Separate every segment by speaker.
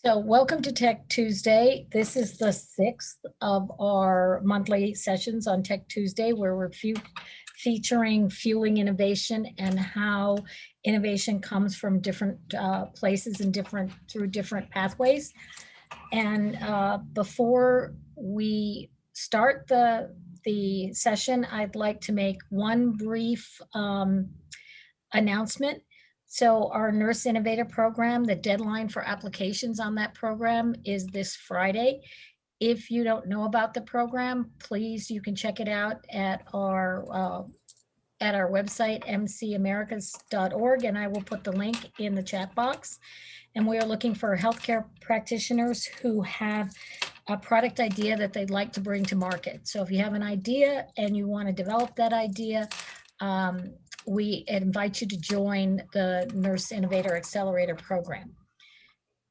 Speaker 1: So welcome to Tech Tuesday. This is the sixth of our monthly sessions on Tech Tuesday, where we're featuring fueling innovation and how innovation comes from different places and through different pathways. And before we start the session, I'd like to make one brief announcement. So our Nurse Innovator program, the deadline for applications on that program is this Friday. If you don't know about the program, please, you can check it out at our website, mcamericas.org, and I will put the link in the chat box. And we are looking for healthcare practitioners who have a product idea that they'd like to bring to market. So if you have an idea and you want to develop that idea, we invite you to join the Nurse Innovator Accelerator program.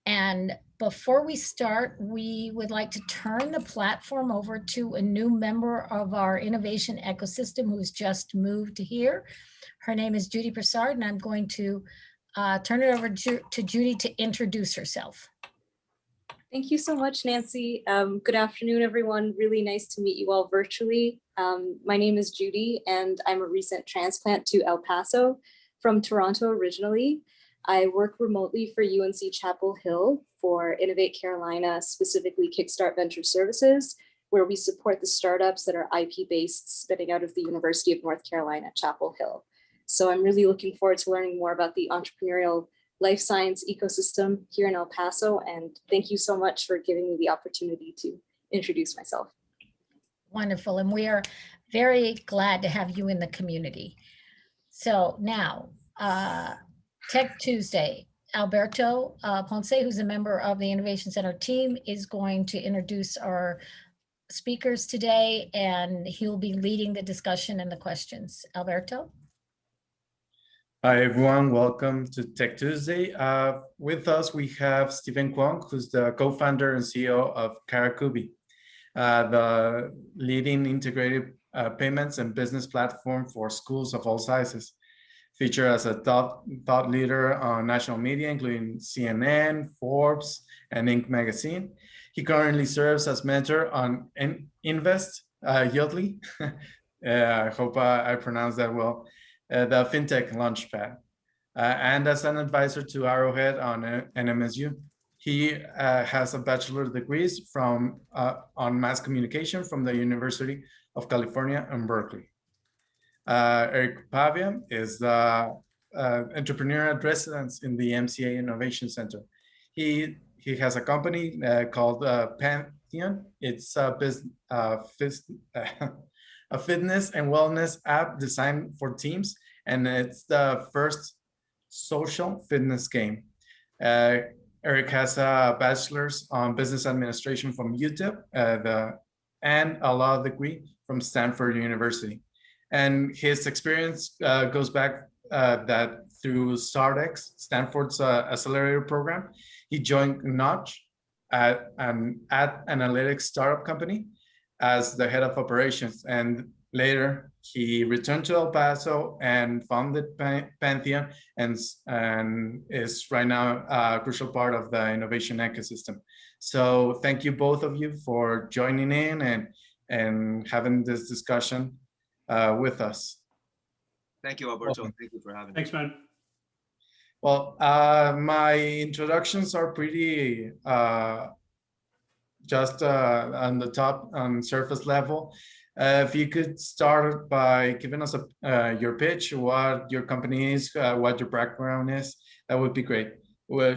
Speaker 1: And before we start, we would like to turn the platform over to a new member of our innovation ecosystem who's just moved here. Her name is Judy Broussard, and I'm going to turn it over to Judy to introduce herself.
Speaker 2: Thank you so much, Nancy. Good afternoon, everyone. Really nice to meet you all virtually. My name is Judy, and I'm a recent transplant to El Paso from Toronto originally. I work remotely for UNC Chapel Hill for Innovate Carolina, specifically Kickstart Venture Services, where we support the startups that are IP-based spinning out of the University of North Carolina, Chapel Hill. So I'm really looking forward to learning more about the entrepreneurial life science ecosystem here in El Paso. And thank you so much for giving me the opportunity to introduce myself.
Speaker 1: Wonderful. And we are very glad to have you in the community. So now, Tech Tuesday, Alberto Ponce, who's a member of the Innovation Center team, is going to introduce our speakers today, and he'll be leading the discussion and the questions. Alberto?
Speaker 3: Hi, everyone. Welcome to Tech Tuesday. With us, we have Stephen Khuong, who's the co-founder and CEO of Curacubby, the leading integrated payments and business platform for schools of all sizes. Featured as a thought leader on national media, including CNN, Forbes, and Inc. magazine. He currently serves as mentor on Invest Yodlee. I hope I pronounced that well. The FinTech Launchpad, and as an advisor to Arrowhead on NMSU. He has a bachelor's degrees on mass communication from the University of California in Berkeley. Erik Pavia is the entrepreneur at residence in the MCA Innovation Center. He has a company called Pantheon. It's a fitness and wellness app designed for teams, and it's the first social fitness game. Erik has a bachelor's on business administration from UTEP and a law degree from Stanford University. And his experience goes back that through StartX, Stanford's accelerator program. He joined Notch at an ad analytics startup company as the head of operations, and later he returned to El Paso and founded Pantheon, and is right now a crucial part of the innovation ecosystem. So thank you, both of you, for joining in and having this discussion with us.
Speaker 4: Thank you, Alberto. Welcome. Thank you for having me.
Speaker 5: Thanks, man.
Speaker 3: Well, my introductions are pretty just on the top, on surface level. If you could start by giving us your pitch, what your company is, what your background is, that would be great.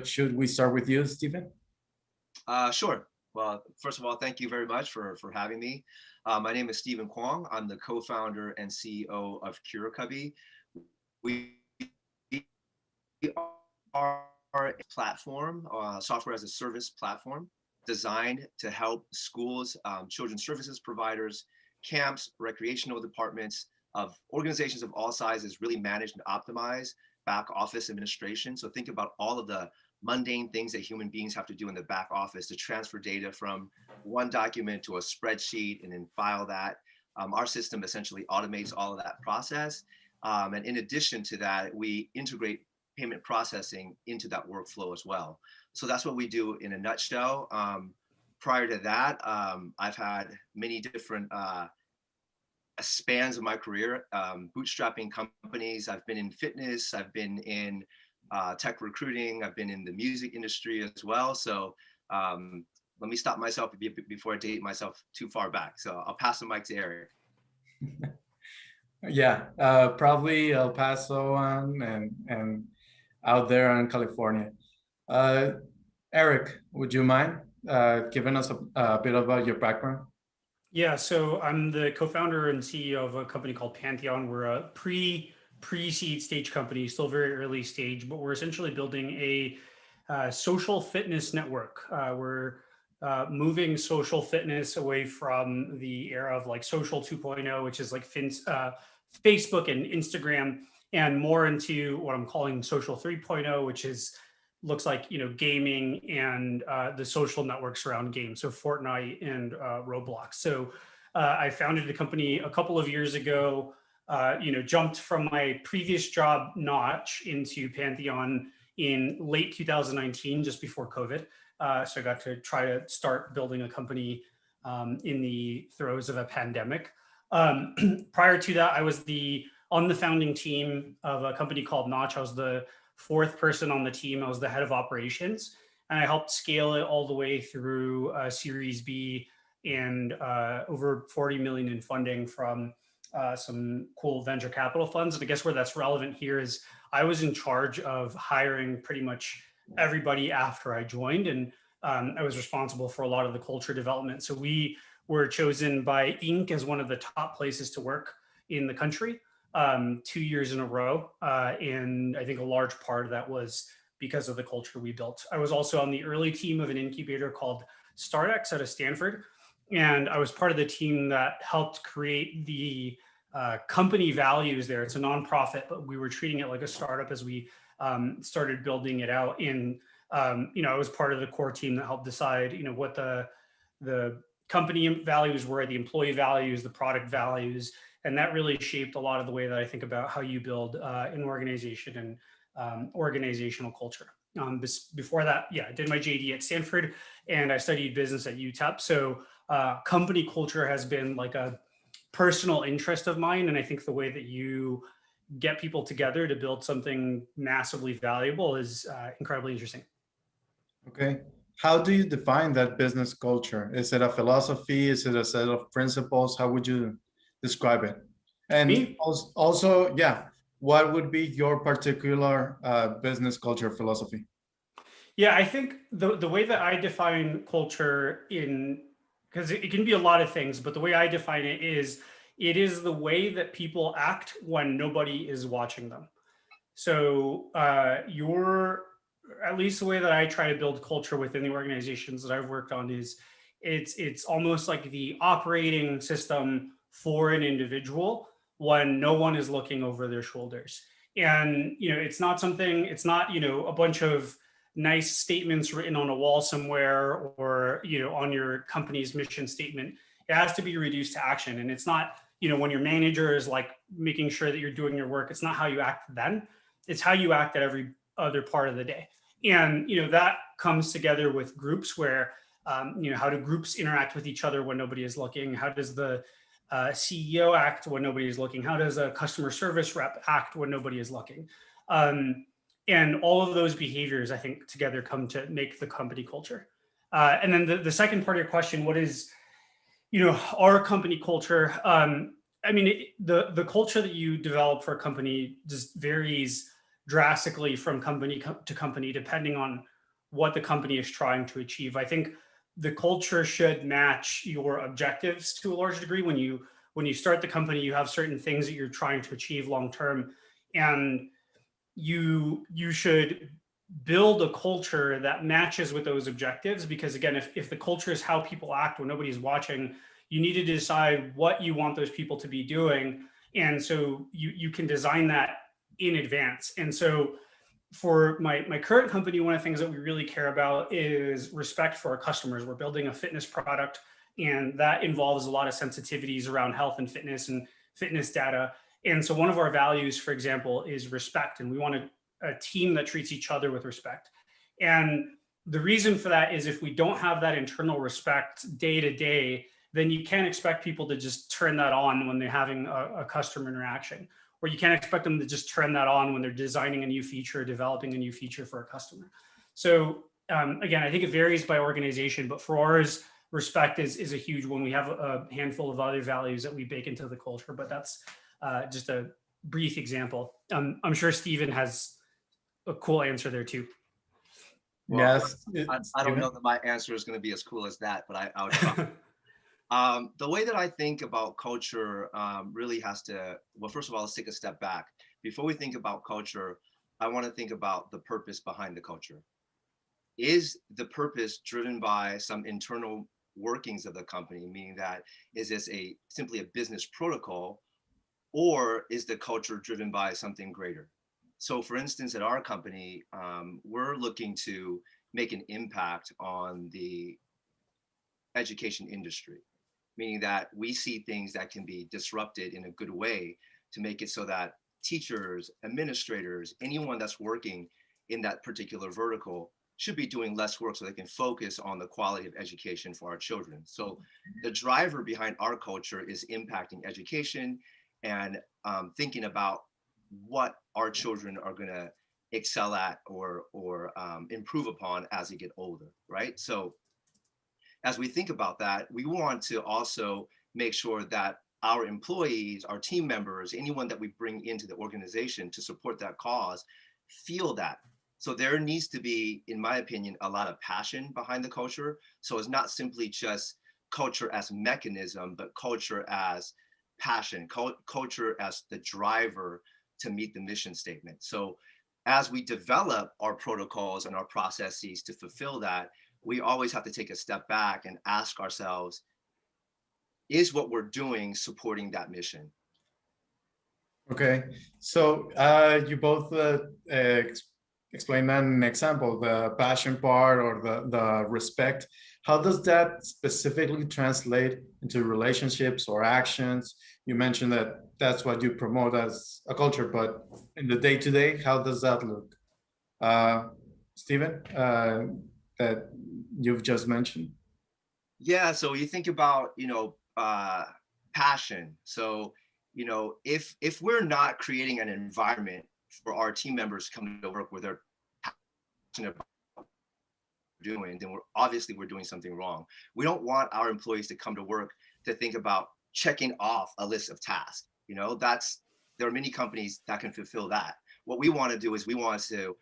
Speaker 3: Should we start with you, Stephen?
Speaker 4: Sure. Well, first of all, thank you very much for having me. My name is Stephen Khuong. I'm the co-founder and CEO of Curacubby. We are a platform, software as a service platform, designed to help schools, children's services providers, camps, recreational departments of organizations of all sizes really manage and optimize back office administration. So think about all of the mundane things that human beings have to do in the back office to transfer data from one document to a spreadsheet and then file that. Our system essentially automates all of that process. And in addition to that, we integrate payment processing into that workflow as well. So that's what we do in a nutshell. Prior to that, I've had many different spans of my career, bootstrapping companies. I've been in fitness, I've been in tech recruiting, I've been in the music industry as well. So let me stop myself before I date myself too far back. So I'll pass the mic to Erik.
Speaker 3: Yeah, probably El Paso and out there in California. Erik, would you mind giving us a bit about your background?
Speaker 5: Yeah, so I'm the co-founder and CEO of a company called Pantheon. We're a pre-seed stage company, still very early stage, but we're essentially building a social fitness network. We're moving social fitness away from the era of like social 2.0, which is like Facebook and Instagram, and more into what I'm calling social 3.0, which is looks like, you know, gaming and the social networks around games, so Fortnite and Roblox. So I founded a company a couple of years ago, you know, jumped from my previous job, Notch, into Pantheon in late 2019, just before COVID. So I got to try to start building a company in the throes of a pandemic. Prior to that, I was on the founding team of a company called Notch. I was the fourth person on the team. I was the head of operations, and I helped scale it all the way through Series B and over 40 million in funding from some cool venture capital funds. And I guess where that's relevant here is I was in charge of hiring pretty much everybody after I joined, and I was responsible for a lot of the culture development. So we were chosen by Inc. as one of the top places to work in the country 2 years in a row. And I think a large part of that was because of the culture we built. I was also on the early team of an incubator called StartX out of Stanford. And I was part of the team that helped create the company values there. It's a nonprofit, but we were treating it like a startup as we started building it out. And, you know, I was part of the core team that helped decide, you know, what the company values were, the employee values, the product values. And that really shaped a lot of the way that I think about how you build an organization and organizational culture. Before that, yeah, I did my JD at Stanford and I studied business at UTEP. So company culture has been like a personal interest of mine. And I think the way that you get people together to build something massively valuable is incredibly interesting.
Speaker 3: Okay. How do you define that business culture? Is it a philosophy? Is it a set of principles? How would you describe it? And
Speaker 5: Me?
Speaker 3: also, yeah, what would be your particular business culture philosophy?
Speaker 5: Yeah, I think the way that I define culture because it can be a lot of things, but the way I define it is the way that people act when nobody is watching them. So at least the way that I try to build culture within the organizations that I've worked on is it's almost like the operating system for an individual when no one is looking over their shoulders. And, you know, it's not, you know, a bunch of nice statements written on a wall somewhere or, you know, on your company's mission statement. It has to be reduced to action. And it's not, you know, when your manager is like making sure that you're doing your work, it's not how you act then, it's how you act at every other part of the day. And, you know, that comes together with groups where, you know, how do groups interact with each other when nobody is looking? How does the CEO act when nobody is looking? How does a customer service rep act when nobody is looking? And all of those behaviors, I think, together come to make the company culture. And then the second part of your question, what is, you know, our company culture? I mean, the culture that you develop for a company just varies drastically from company to company, depending on what the company is trying to achieve. I think the culture should match your objectives to a large degree. When you start the company, you have certain things that you're trying to achieve long term, and you should build a culture that matches with those objectives. Because again, if the culture is how people act when nobody's watching, you need to decide what you want those people to be doing, and so you can design that in advance. And so for my current company, one of the things that we really care about is respect for our customers. We're building a fitness product, and that involves a lot of sensitivities around health and fitness data. And so one of our values, for example, is respect. And we want to a team that treats each other with respect. And the reason for that is if we don't have that internal respect day to day, then you can't expect people to just turn that on when they're having a customer interaction, or you can't expect them to just turn that on when they're designing a new feature, developing a new feature for a customer. So again, I think it varies by organization, but for ours, respect is a huge one. We have a handful of other values that we bake into the culture, but that's just a brief example. I'm sure Stephen has a cool answer there too.
Speaker 4: Well,
Speaker 3: Yes.
Speaker 4: I don't know that my answer is going to be as cool as that, but I'll try. The way that I think about culture really has to, well, first of all, let's take a step back. Before we think about culture, I want to think about the purpose behind the culture. Is the purpose driven by some internal workings of the company, meaning that is this simply a business protocol, or is the culture driven by something greater? So for instance, at our company, we're looking to make an impact on the education industry, meaning that we see things that can be disrupted in a good way to make it so that teachers, administrators, anyone that's working in that particular vertical should be doing less work so they can focus on the quality of education for our children. So the driver behind our culture is impacting education and thinking about what our children are going to excel at or improve upon as they get older, right? So as we think about that, we want to also make sure that our employees, our team members, anyone that we bring into the organization to support that cause, feel that. So there needs to be, in my opinion, a lot of passion behind the culture. So it's not simply just culture as mechanism, but culture as passion, culture as the driver to meet the mission statement. So as we develop our protocols and our processes to fulfill that, we always have to take a step back and ask ourselves, is what we're doing supporting that mission?
Speaker 3: Okay, so you both explained an example, the passion part or the respect. How does that specifically translate into relationships or actions? You mentioned that that's what you promote as a culture, but in the day-to-day, how does that look? Stephen, that you've just mentioned.
Speaker 4: Yeah, so you think about, passion. So, if we're not creating an environment for our team members to come to work where they're passionate about what we're doing, then we're doing something wrong. We don't want our employees to come to work to think about checking off a list of tasks. There are many companies that can fulfill that. What we want to do is we want to,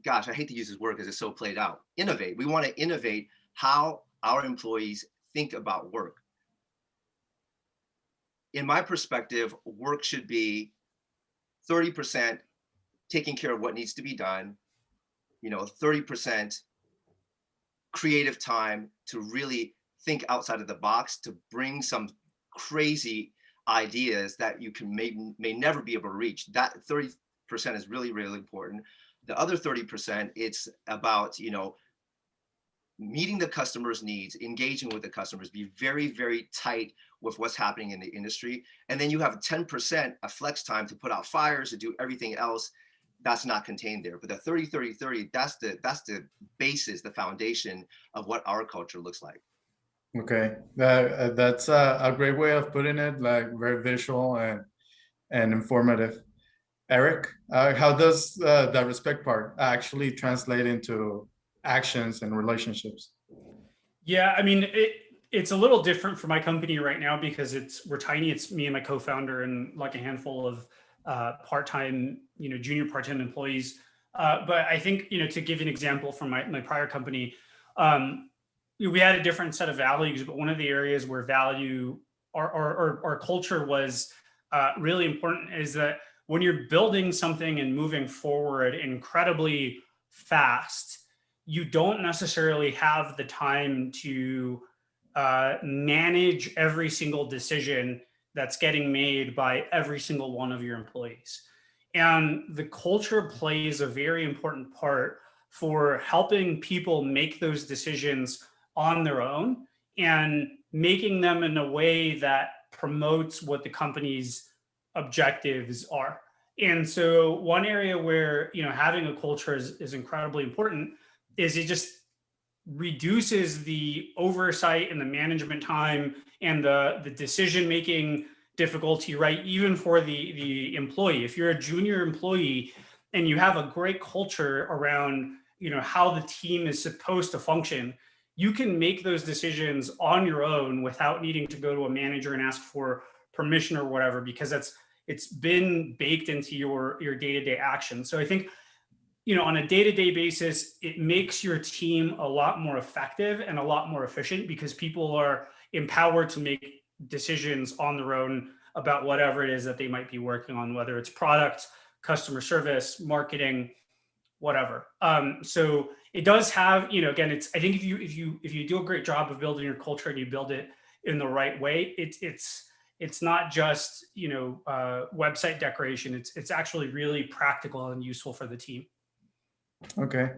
Speaker 4: gosh, I hate to use this word because it's so played out. Innovate. We want to innovate how our employees think about work. In my perspective, work should be 30% taking care of what needs to be done, 30% creative time to really think outside of the box, to bring some crazy ideas that you can may never be able to reach. That 30% is really, really important. The other 30%, it's about, meeting the customer's needs, engaging with the customers, be very, very tight with what's happening in the industry. And then you have 10% of flex time to put out fires, to do everything else that's not contained there. But the 30, 30, 30, that's the basis, the foundation of what our culture looks like.
Speaker 3: Okay, that's a great way of putting it, like very visual and informative. Erik, how does the respect part actually translate into actions and relationships?
Speaker 5: Yeah, I mean, it's a little different for my company right now because we're tiny. It's me and my co-founder and like a handful of part-time, junior part-time employees. But I think, to give you an example from my prior company, we had a different set of values, but one of the areas where our culture was really important is that when you're building something and moving forward incredibly fast, you don't necessarily have the time to manage every single decision that's getting made by every single one of your employees. And the culture plays a very important part for helping people make those decisions on their own and making them in a way that promotes what the company's objectives are. And so one area where, having a culture is incredibly important is it just reduces the oversight and the management time and the decision making difficulty, right? Even for the employee. If you're a junior employee and you have a great culture around, how the team is supposed to function, you can make those decisions on your own without needing to go to a manager and ask for permission or whatever, because it's been baked into your day-to-day action. So I think, on a day-to-day basis, it makes your team a lot more effective and a lot more efficient because people are empowered to make decisions on their own about whatever it is that they might be working on, whether it's product, customer service, marketing, whatever. So it does have, again, I think if you do a great job of building your culture and you build it in the right way, it's not just, website decoration. It's actually really practical and useful for the team.
Speaker 3: Okay.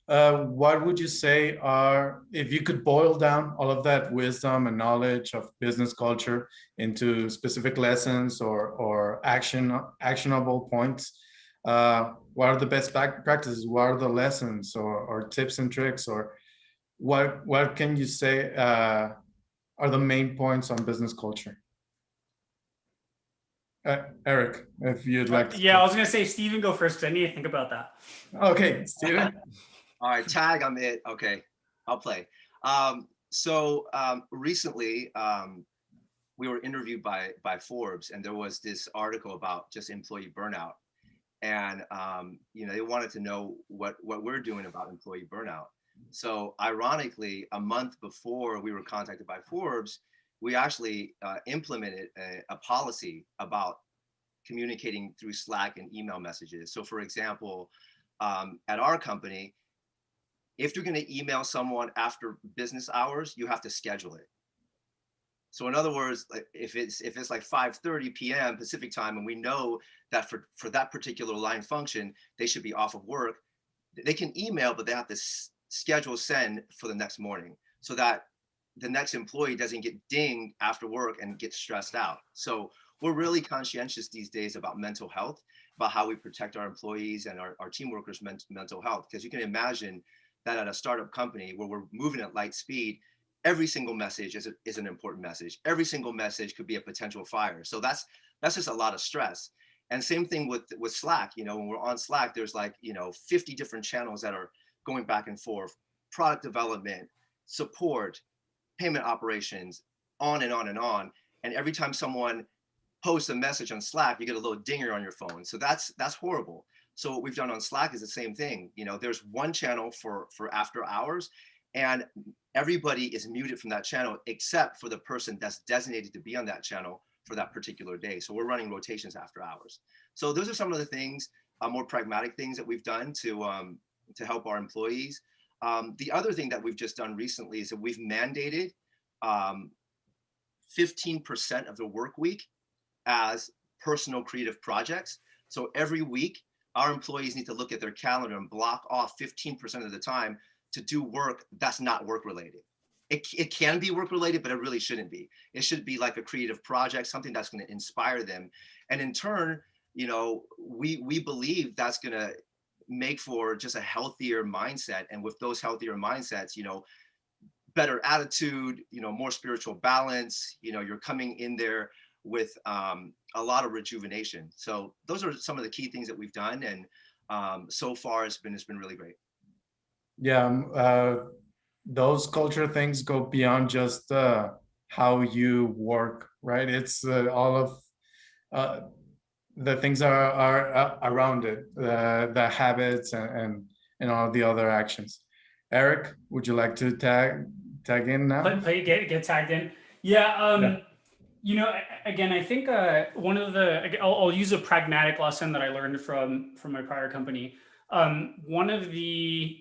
Speaker 3: What would you say are, if you could boil down all of that wisdom and knowledge of business culture into specific lessons or actionable points, what are the best practices? What are the lessons or tips and tricks? Or what can you say are the main points on business culture? Erik, if you'd like to.
Speaker 5: Yeah, I was going to say, Steven, go first because I need to think about that.
Speaker 3: Okay, Steven.
Speaker 4: All right, tag, I'm it. Okay, I'll play. Recently, we were interviewed by Forbes, and there was this article about just employee burnout. And, they wanted to know what we're doing about employee burnout. So ironically, a month before we were contacted by Forbes, we actually implemented a policy about communicating through Slack and email messages. So for example, at our company, if you're going to email someone after business hours, you have to schedule it. So in other words, if it's like 5:30 p.m. Pacific time, and we know that for that particular line function, they should be off of work, they can email, but they have to schedule send for the next morning so that the next employee doesn't get dinged after work and get stressed out. So we're really conscientious these days about mental health, about how we protect our employees and our team workers' mental health. Because you can imagine that at a startup company where we're moving at light speed, every single message is an important message. Every single message could be a potential fire. So that's just a lot of stress. And same thing with Slack. When we're on Slack, there's 50 different channels that are going back and forth, product development, support, payment operations, on and on and on. And every time someone posts a message on Slack, you get a little dinger on your phone. So that's horrible. So what we've done on Slack is the same thing. There's one channel for after hours, and everybody is muted from that channel except for the person that's designated to be on that channel for that particular day. So we're running rotations after hours. So those are some of the things, more pragmatic things that we've done to help our employees. The other thing that we've just done recently is that we've mandated 15% of the work week as personal creative projects. So every week, our employees need to look at their calendar and block off 15% of the time to do work that's not work related. It can be work related, but it really shouldn't be. It should be like a creative project, something that's going to inspire them. And in turn, we believe that's going to make for just a healthier mindset. And with those healthier mindsets, better attitude, more spiritual balance, you're coming in there with a lot of rejuvenation. So those are some of the key things that we've done. And so far it's been really great.
Speaker 3: Yeah, those culture things go beyond just how you work, right? It's all of the things are around it, the habits and all the other actions. Erik, would you like to tag in now?
Speaker 5: Get tagged in. Yeah. Again, I think one of I'll use a pragmatic lesson that I learned from my prior company. One of the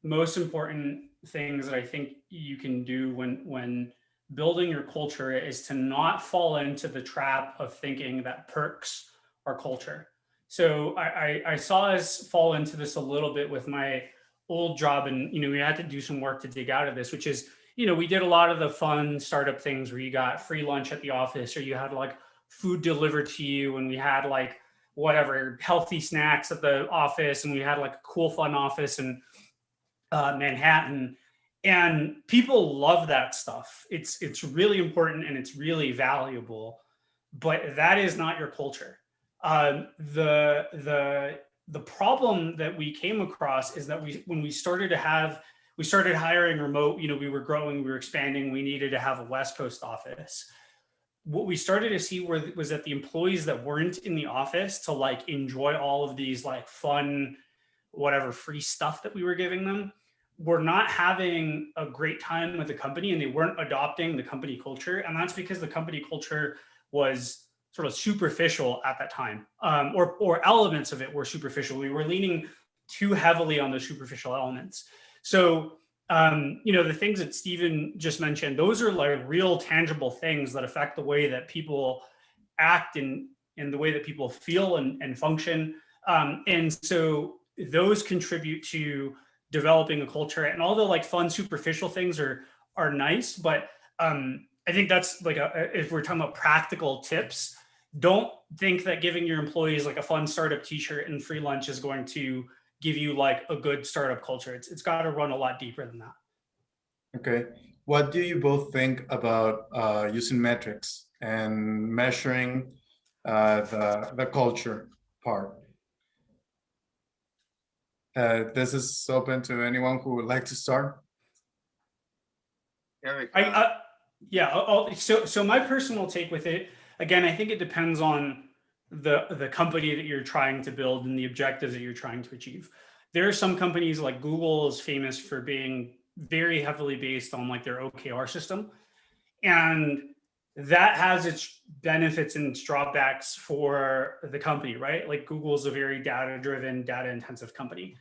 Speaker 5: most important things that I think you can do when building your culture is to not fall into the trap of thinking that perks are culture. So I saw us fall into this a little bit with my old job, and we had to do some work to dig out of this, which is, we did a lot of the fun startup things where you got free lunch at the office, or you had like food delivered to you, and we had like whatever, healthy snacks at the office, and we had like a cool, fun office in Manhattan. And people love that stuff. It's really important and it's really valuable, but that is not your culture. The problem that we came across is that when we started hiring remote, we were growing, we were expanding, we needed to have a West Coast office. What we started to see was that the employees that weren't in the office to like enjoy all of these like fun, whatever free stuff that we were giving them, were not having a great time with the company, and they weren't adopting the company culture. And that's because the company culture was sort of superficial at that time, or elements of it were superficial. We were leaning too heavily on the superficial elements. So, the things that Stephen just mentioned, those are like real tangible things that affect the way that people act and the way that people feel and function. And so those contribute to developing a culture. And all the like fun, superficial things are nice, but I think that's like if we're talking about practical tips, don't think that giving your employees like a fun startup t-shirt and free lunch is going to give you like a good startup culture. It's got to run a lot deeper than that.
Speaker 3: Okay. What do you both think about using metrics and measuring the culture part? This is open to anyone who would like to start.
Speaker 4: Erik,
Speaker 5: So my personal take with it, again, I think it depends on the company that you're trying to build and the objectives that you're trying to achieve. There are some companies like Google is famous for being very heavily based on like their OKR system. And that has its benefits and its drawbacks for the company, right? Like Google is a very data-driven, data-intensive company.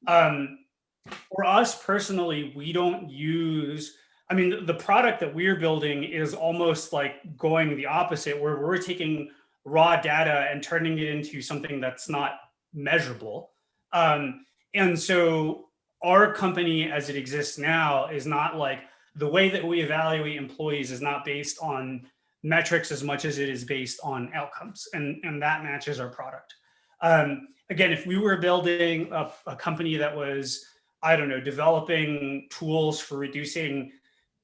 Speaker 5: For us personally, we don't use, the product that we're building is almost like going the opposite, where we're taking raw data and turning it into something that's not measurable. And so our company as it exists now is not like, the way that we evaluate employees is not based on metrics as much as it is based on outcomes. And that matches our product. Again, if we were building a company that was, developing tools for reducing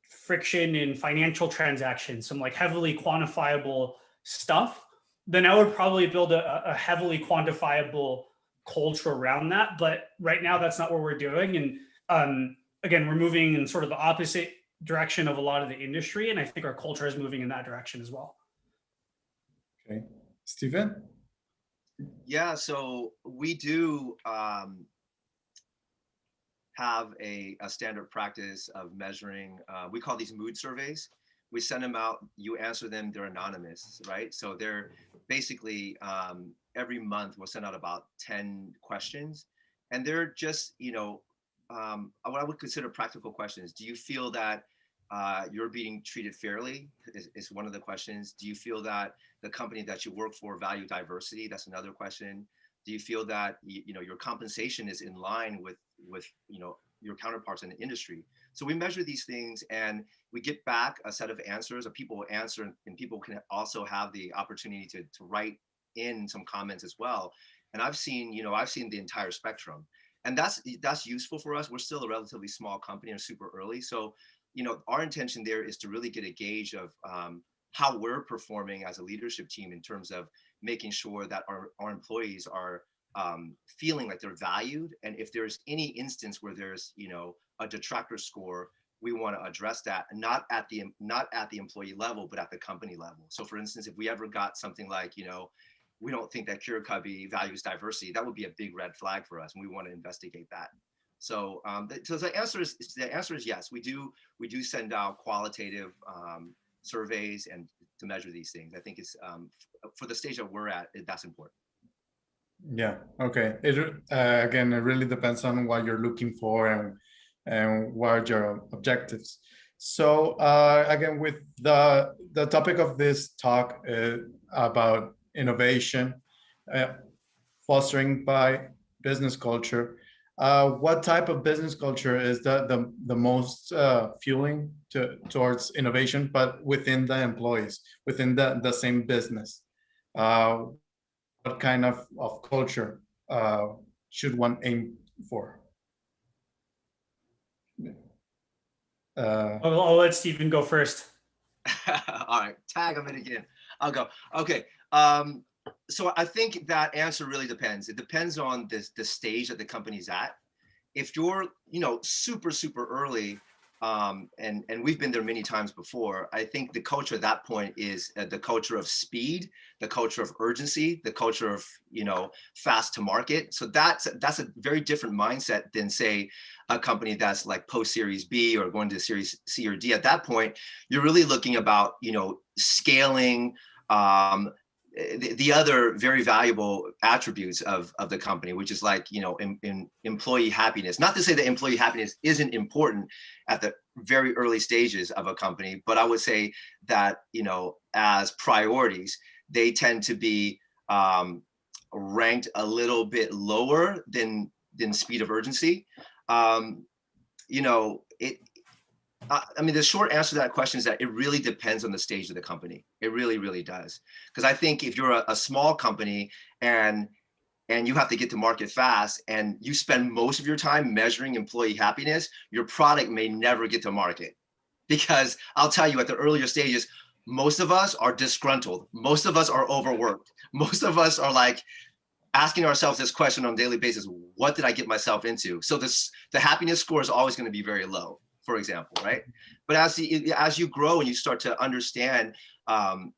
Speaker 5: friction in financial transactions, some like heavily quantifiable stuff, then I would probably build a heavily quantifiable culture around that. But right now, that's not what we're doing. And again, we're moving in sort of the opposite direction of a lot of the industry. And I think our culture is moving in that direction as well.
Speaker 3: Okay. Stephen?
Speaker 4: Yeah, so we do have a standard practice of measuring, we call these mood surveys. We send them out, you answer them, they're anonymous, right? So they're basically, every month we'll send out about 10 questions. And they're just, what I would consider practical questions. Do you feel that you're being treated fairly is one of the questions. Do you feel that the company that you work for value diversity? That's another question. Do you feel that your compensation is in line with your counterparts in the industry? So we measure these things and we get back a set of answers, or people will answer, and people can also have the opportunity to write in some comments as well. And I've seen the entire spectrum, and that's useful for us. We're still a relatively small company and super early, so our intention there is to really get a gauge of how we're performing as a leadership team in terms of making sure that our employees are feeling like they're valued. And if there's any instance where there's a detractor score, we want to address that, not at the employee level, but at the company level. So for instance, if we ever got something like, we don't think that Curacubby values diversity, that would be a big red flag for us, and we want to investigate that. So, so the answer is yes. We do send out qualitative surveys and to measure these things. I think it's for the stage that we're at, that's important.
Speaker 3: Yeah. Okay. Again, it really depends on what you're looking for and what are your objectives. So again, with the topic of this talk about innovation, fostering by business culture. What type of business culture is the most fueling towards innovation, but within the employees, within the same business? What what kind of culture should one aim for?
Speaker 5: I'll let Stephen go first.
Speaker 4: All right, tag them in again. I'll go. Okay. So I think that answer really depends. It depends on the stage that the company's at. If you're, super, super early, and we've been there many times before, I think the culture at that point is the culture of speed, the culture of urgency, the culture of, fast to market. So that's a very different mindset than, say, a company that's like post Series B or going to Series C or D. At that point, you're really looking about, scaling, the other very valuable attributes of the company, which is like, in employee happiness. Not to say that employee happiness isn't important at the very early stages of a company, but I would say that, as priorities, they tend to be ranked a little bit lower than speed of urgency. The short answer to that question is that it really depends on the stage of the company. It really, really does. Because I think if you're a small company and you have to get to market fast and you spend most of your time measuring employee happiness, your product may never get to market. Because I'll tell you, at the earlier stages, most of us are disgruntled. Most of us are overworked. Most of us are like asking ourselves this question on a daily basis: what did I get myself into? So the happiness score is always going to be very low, for example, right? But as you grow and you start to understand the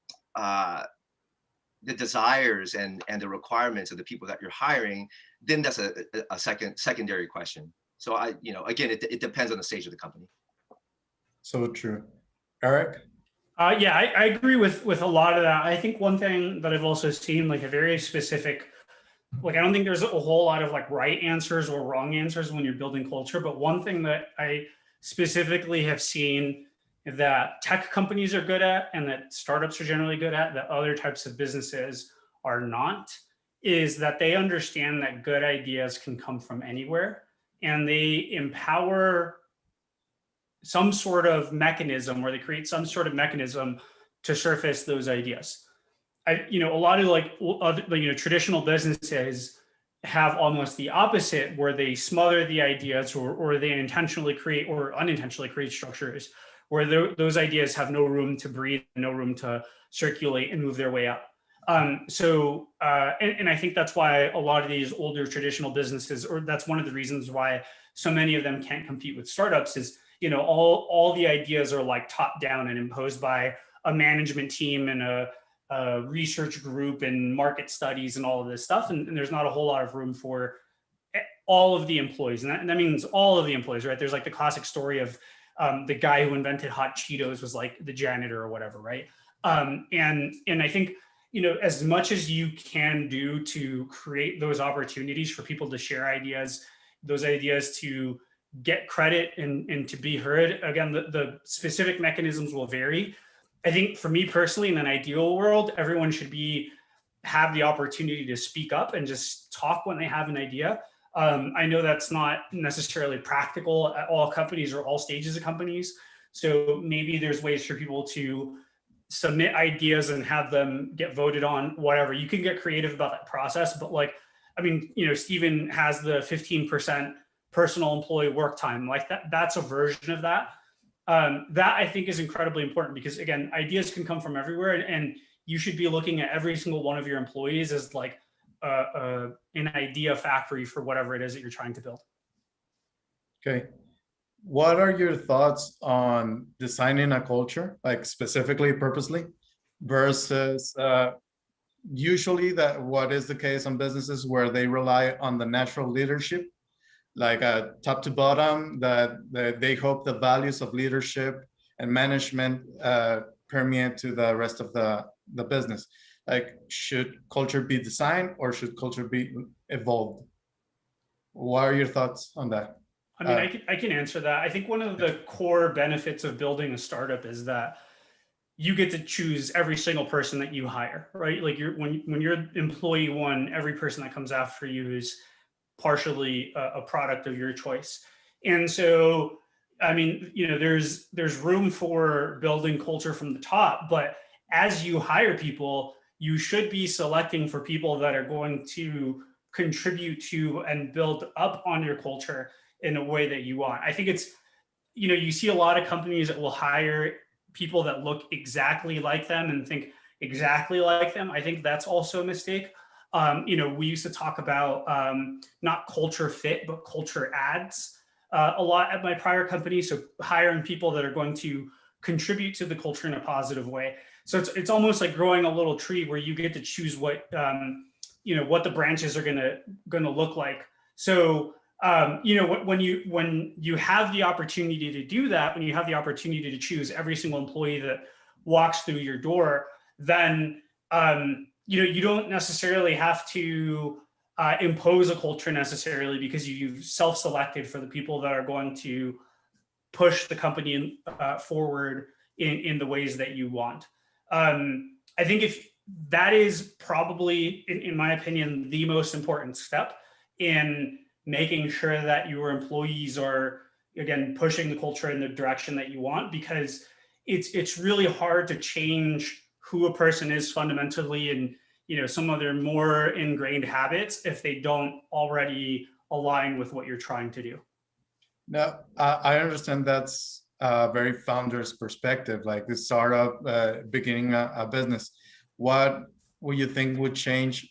Speaker 4: desires and the requirements of the people that you're hiring, then that's a secondary question. So again, it depends on the stage of the company.
Speaker 3: So true. Erik?
Speaker 5: Yeah, I agree with a lot of that. I think one thing that I've also seen, like a very specific, like I don't think there's a whole lot of like right answers or wrong answers when you're building culture, but one thing that I specifically have seen that tech companies are good at and that startups are generally good at, that other types of businesses are not, is that they understand that good ideas can come from anywhere, and they empower some sort of mechanism, or they create some sort of mechanism to surface those ideas. A lot of traditional businesses have almost the opposite, where they smother the ideas, or they intentionally create or unintentionally create structures where those ideas have no room to breathe, no room to circulate and move their way up. And I think that's why a lot of these older traditional businesses, or that's one of the reasons why so many of them can't compete with startups, is all the ideas are like top down and imposed by a management team and a research group and market studies and all of this stuff, and there's not a whole lot of room for all of the employees, and that means all of the employees, right? There's like the classic story of the guy who invented hot Cheetos was like the janitor or whatever, right? And I think as much as you can do to create those opportunities for people to share ideas, those ideas to get credit and to be heard, again, the specific mechanisms will vary. I think for me personally, in an ideal world, everyone should have the opportunity to speak up and just talk when they have an idea. I know that's not necessarily practical at all companies or all stages of companies. So maybe there's ways for people to submit ideas and have them get voted on, whatever. You can get creative about that process, but Stephen has the 15% personal employee work time, like that's a version of that. That I think is incredibly important, because again, ideas can come from everywhere, and you should be looking at every single one of your employees as like an idea factory for whatever it is that you're trying to build.
Speaker 3: Okay. What are your thoughts on designing a culture, like specifically, purposely, versus usually what is the case on businesses where they rely on the natural leadership, like top to bottom, that they hope the values of leadership and management permeate to the rest of the business? Like, should culture be designed or should culture be evolved? What are your thoughts on that?
Speaker 5: I mean, I can answer that. I think one of the core benefits of building a startup is that you get to choose every single person that you hire, right? Like when you're employee one, every person that comes after you is partially a product of your choice. And so, I mean, there's room for building culture from the top, but as you hire people, you should be selecting for people that are going to contribute to and build up on your culture in a way that you want. I think it's, you see a lot of companies that will hire people that look exactly like them and think exactly like them. I think that's also a mistake. We used to talk about not culture fit, but culture ads a lot at my prior company. So hiring people that are going to contribute to the culture in a positive way. So it's almost like growing a little tree where you get to choose what what the branches are gonna look like. So when you have the opportunity to do that, when you have the opportunity to choose every single employee that walks through your door, then you don't necessarily have to impose a culture necessarily, because you've self-selected for the people that are going to push the company forward in the ways that you want. I think if that is probably, in my opinion, the most important step in making sure that your employees are, again, pushing the culture in the direction that you want, because it's really hard to change who a person is fundamentally and some of their more ingrained habits if they don't already align with what you're trying to do.
Speaker 3: Now, I understand that's a very founder's perspective, like the startup beginning a business. What would you think would change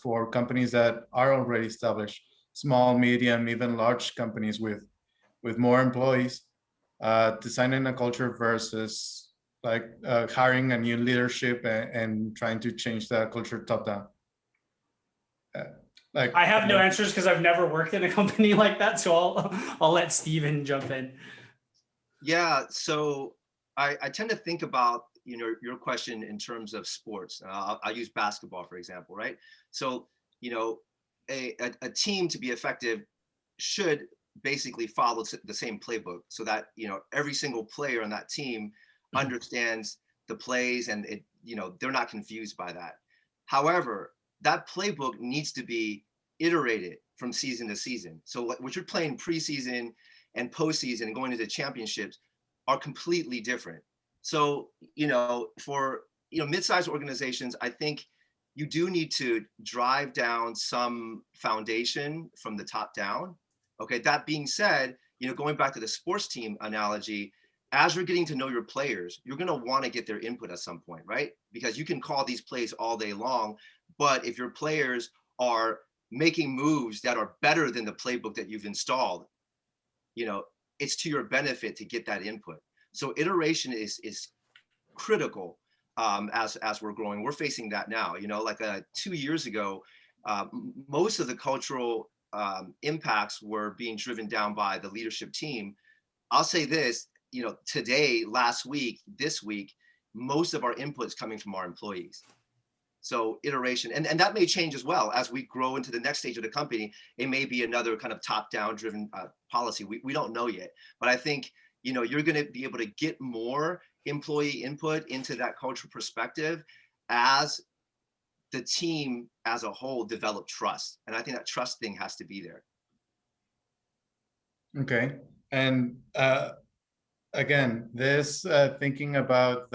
Speaker 3: for companies that are already established, small, medium, even large companies with more employees, designing a culture versus like hiring a new leadership and trying to change that culture top down?
Speaker 5: I have no answers because I've never worked in a company like that, so I'll let Steven jump in.
Speaker 4: Yeah, so I tend to think about your question in terms of sports. I'll use basketball for example, right? So a team to be effective should basically follow the same playbook, so that every single player on that team understands the plays and they're not confused by that. However, that playbook needs to be iterated from season to season. So what you're playing preseason and postseason and going into championships are completely different. So for mid-sized organizations, I think you do need to drive down some foundation from the top down. Okay, that being said, going back to the sports team analogy, as you're getting to know your players, you're going to want to get their input at some point, right? Because you can call these plays all day long, but if your players are making moves that are better than the playbook that you've installed, it's to your benefit to get that input. So iteration is critical as we're growing. We're facing that now. 2 years ago, most of the cultural impacts were being driven down by the leadership team. I'll say this, today, last week, this week, most of our input is coming from our employees. So iteration, and that may change as well as we grow into the next stage of the company. It may be another kind of top-down driven policy. We don't know yet, but I think you're going to be able to get more employee input into that cultural perspective as the team as a whole develop trust, and I think that trust thing has to be there.
Speaker 3: Okay, and again, this thinking about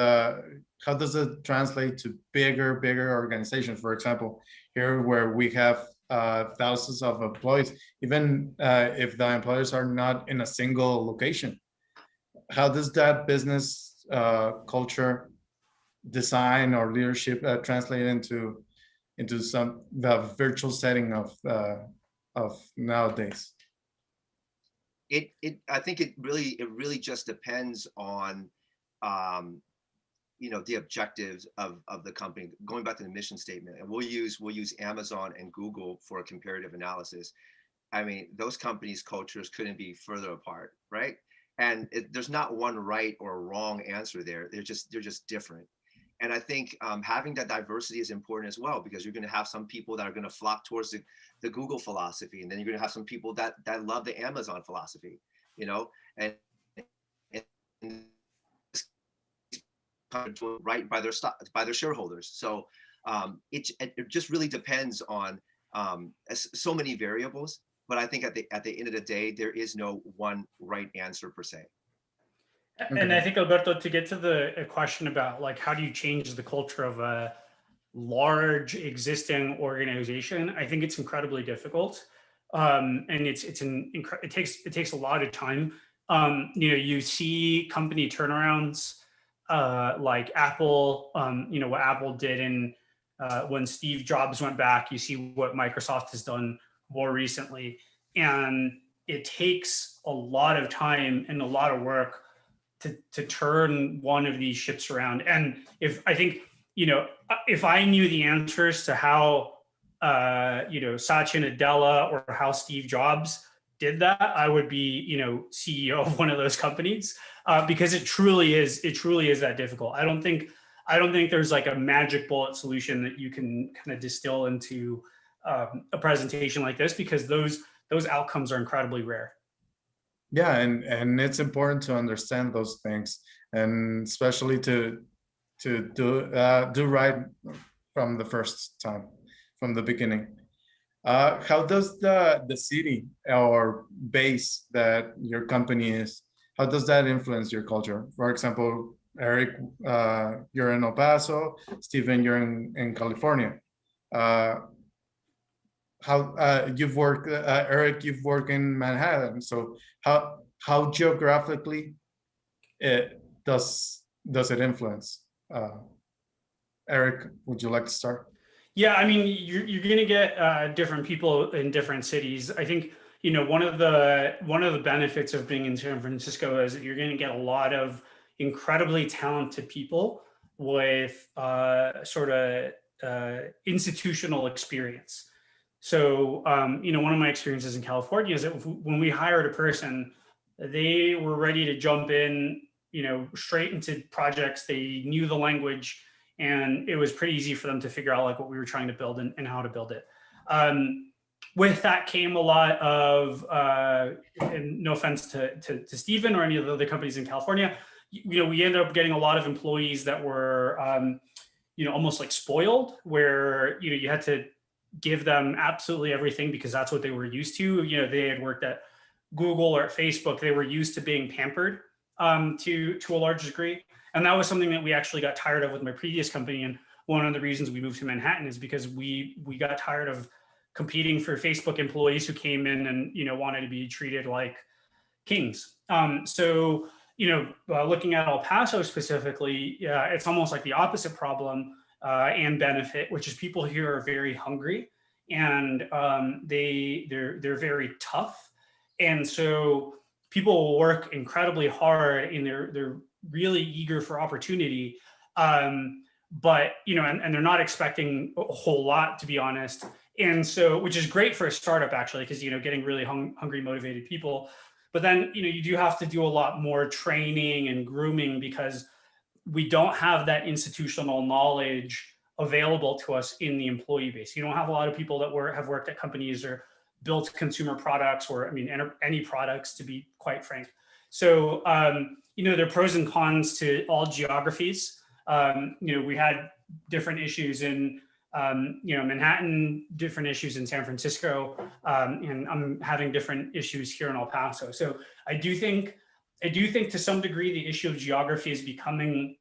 Speaker 3: how does it translate to bigger organizations? For example, here where we have thousands of employees, even if the employees are not in a single location, how does that business culture design or leadership translate into the virtual setting of nowadays?
Speaker 4: I think it really just depends on the objectives of the company. Going back to the mission statement, and we'll use Amazon and Google for a comparative analysis. I mean, those companies' cultures couldn't be further apart, right? And there's not one right or wrong answer there. They're just different. And I think having that diversity is important as well, because you're going to have some people that are going to flock towards the Google philosophy, and then you're going to have some people that love the Amazon philosophy, and right by their shareholders. So it just really depends on so many variables. But I think at the end of the day, there is no one right answer per se.
Speaker 5: And I think, Alberto, to get to the question about like how do you change the culture of a large existing organization, I think it's incredibly difficult. And it takes a lot of time. You see company turnarounds like Apple, what Apple did in when Steve Jobs went back. You see what Microsoft has done more recently, and it takes a lot of time and a lot of work to turn one of these ships around. And if I knew the answers to how Satya Nadella or how Steve Jobs did that, I would be CEO of one of those companies, because it truly is that difficult. I don't think there's like a magic bullet solution that you can kind of distill into a presentation like this, because those outcomes are incredibly rare.
Speaker 3: Yeah, and it's important to understand those things, and especially to do right from the first time, from the beginning. How does the city or base that your company is, how does that influence your culture? For example, Erik, you're in El Paso, Stephen, you're in California. How you've worked, Erik, you've worked in Manhattan. So how geographically does it influence? Erik, would you like to start?
Speaker 5: Yeah, I mean, you're going to get different people in different cities. I think one of the benefits of being in San Francisco is that you're going to get a lot of incredibly talented people with sort of institutional experience. So, one of my experiences in California is that when we hired a person, they were ready to jump in, straight into projects. They knew the language, and it was pretty easy for them to figure out like what we were trying to build and how to build it. With that came a lot of, and no offense to Stephen or any of the other companies in California, we ended up getting a lot of employees that were, almost like spoiled, where, you had to give them absolutely everything because that's what they were used to. They had worked at Google or at Facebook. They were used to being pampered to a large degree. And that was something that we actually got tired of with my previous company. And one of the reasons we moved to Manhattan is because we got tired of competing for Facebook employees who came in and, wanted to be treated like kings. So, looking at El Paso specifically, it's almost like the opposite problem and benefit, which is people here are very hungry, and they're very tough. And so people will work incredibly hard, and they're really eager for opportunity. But, and they're not expecting a whole lot, to be honest. And so, which is great for a startup actually, because, getting really hungry, motivated people. But then, you do have to do a lot more training and grooming, because we don't have that institutional knowledge available to us in the employee base. You don't have a lot of people that have worked at companies or built consumer products, or any products, to be quite frank. So, there are pros and cons to all geographies. We had different issues in Manhattan, different issues in San Francisco, and I'm having different issues here in El Paso. So I do think to some degree the issue of geography is becoming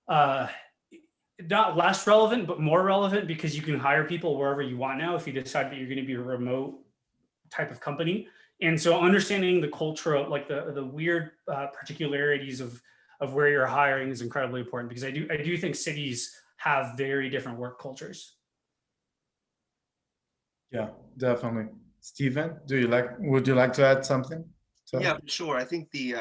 Speaker 5: not less relevant, but more relevant, because you can hire people wherever you want now if you decide that you're going to be a remote type of company. And so understanding the culture of like the weird particularities of where you're hiring is incredibly important, because I do think cities have very different work cultures.
Speaker 3: Yeah, definitely. Stephen, would you like to add something?
Speaker 4: Yeah, sure. I think the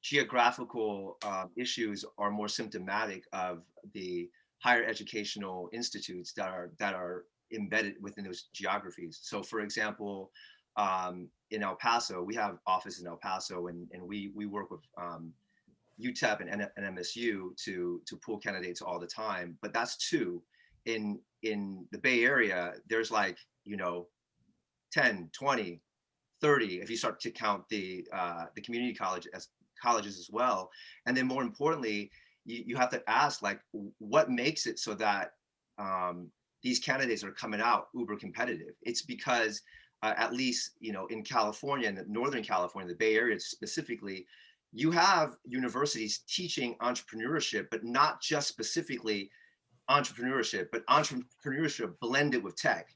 Speaker 4: geographical issues are more symptomatic of the higher educational institutes that are embedded within those geographies. So, for example, in El Paso, we have office in El Paso, and we work with UTEP and MSU to pull candidates all the time. But that's two. In the Bay Area, there's like 10, 20, 30 if you start to count the community colleges as well. And then more importantly, you have to ask, like, what makes it so that these candidates are coming out uber competitive? It's because at least in California, in Northern California, the Bay Area specifically, you have universities teaching entrepreneurship, but not just specifically entrepreneurship, but entrepreneurship blended with tech.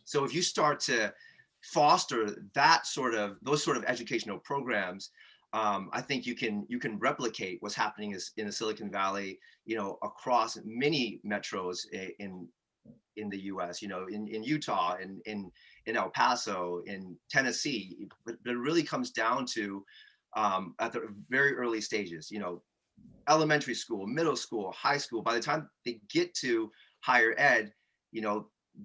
Speaker 4: So if you start to foster those sort of educational programs, I think you can replicate what's happening in the Silicon Valley, across many metros in the U.S., in Utah, in El Paso, in Tennessee. But it really comes down to at the very early stages, elementary school, middle school, high school. By the time they get to higher ed,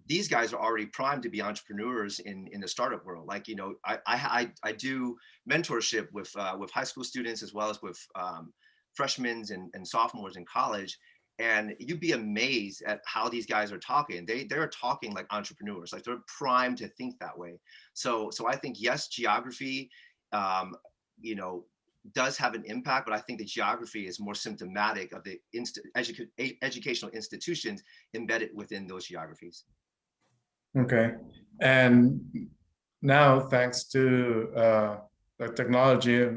Speaker 4: these guys are already primed to be entrepreneurs in the startup world. Like, I do mentorship with high school students as well as with freshmen and sophomores in college. And you'd be amazed at how these guys are talking. They're talking like entrepreneurs, like they're primed to think that way. So I think, yes, geography, does have an impact, but I think the geography is more symptomatic of the educational institutions embedded within those geographies.
Speaker 3: Okay. And now, thanks to the technology,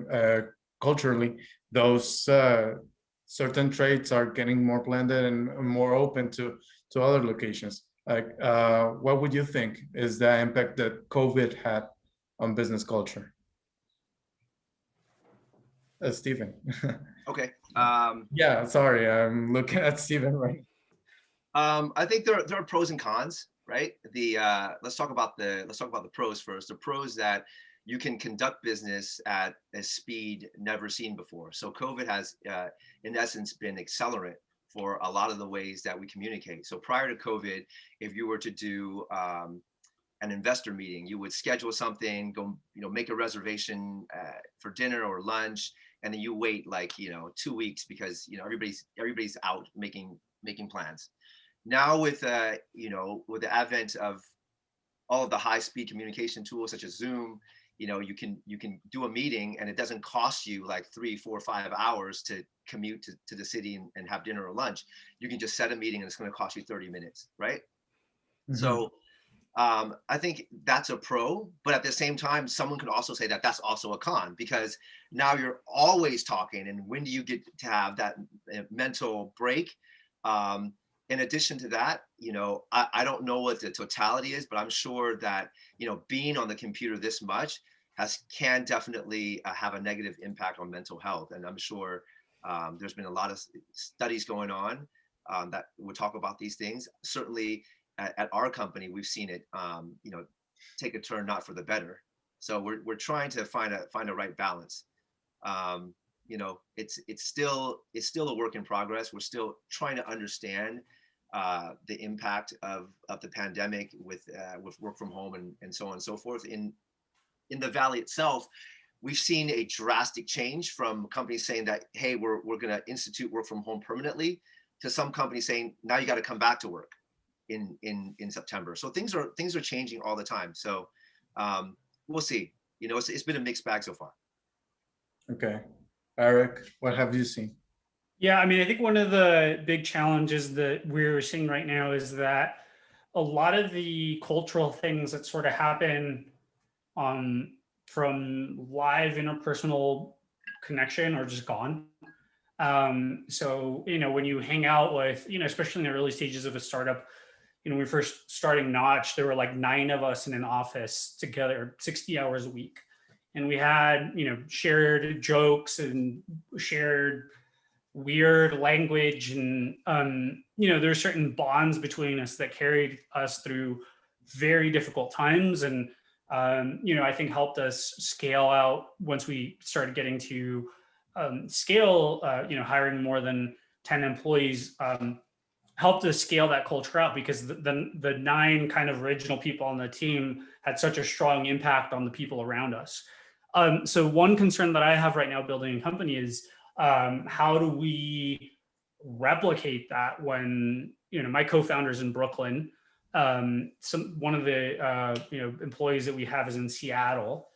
Speaker 3: culturally, those certain traits are getting more blended and more open to other locations. Like, what would you think is the impact that COVID had on business culture? Stephen.
Speaker 4: Okay.
Speaker 3: Yeah, sorry, I'm looking at Stephen right now.
Speaker 4: I think there are pros and cons, right? Let's talk about the pros first. The pros that you can conduct business at a speed never seen before. So COVID has, in essence, been accelerant for a lot of the ways that we communicate. So prior to COVID, if you were to do an investor meeting, you would schedule something, go, make a reservation for dinner or lunch, and then you wait like 2 weeks because everybody's out making plans. Now with with the advent of all of the high-speed communication tools such as Zoom, you can do a meeting and it doesn't cost you like 3, 4, 5 hours to commute to the city and have dinner or lunch. You can just set a meeting and it's going to cost you 30 minutes, right? Mm-hmm. So I think that's a pro, but at the same time, someone could also say that that's also a con, because now you're always talking, and when do you get to have that mental break? In addition to that, I don't know what the totality is, but I'm sure that, being on the computer this much can definitely have a negative impact on mental health. And I'm sure there's been a lot of studies going on that would talk about these things. Certainly at our company, we've seen it, take a turn not for the better. So we're trying to find a right balance. It's still a work in progress. We're still trying to understand the impact of the pandemic with work from home and so on and so forth. In the Valley itself, we've seen a drastic change from companies saying that, hey, we're going to institute work from home permanently, to some companies saying, now you got to come back to work in September. So things are changing all the time. So we'll see. It's been a mixed bag so far.
Speaker 3: Okay. Erik, what have you seen?
Speaker 5: Yeah, I think one of the big challenges that we're seeing right now is that a lot of the cultural things that sort of happen from live interpersonal connection are just gone. So, when you hang out with, especially in the early stages of a startup, when we first starting Notch, there were like 9 of us in an office together, 60 hours a week. And we had, shared jokes and shared weird language. And, there are certain bonds between us that carried us through very difficult times. And, I think helped us scale out once we started getting to scale, hiring more than 10 employees, helped us scale that culture out, because the 9 kind of original people on the team had such a strong impact on the people around us. So one concern that I have right now building a company is how do we replicate that when, my co-founder's in Brooklyn. One of the employees that we have is in Seattle,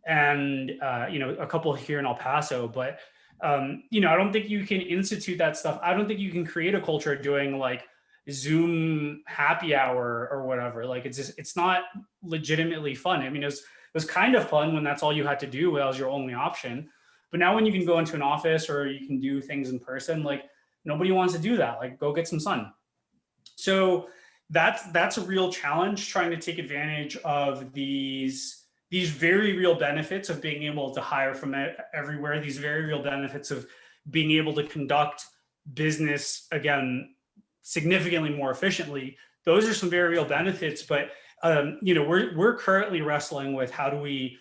Speaker 5: and a couple here in El Paso, but I don't think you can institute that stuff. I don't think you can create a culture doing like Zoom happy hour or whatever. Like it's not legitimately fun. It was kind of fun when that's all you had to do, that was your only option. But now when you can go into an office or you can do things in person, like nobody wants to do that. Like go get some sun. So that's a real challenge, trying to take advantage of these very real benefits of being able to hire from everywhere, these very real benefits of being able to conduct business, again, significantly more efficiently. Those are some very real benefits, but we're currently wrestling with how do we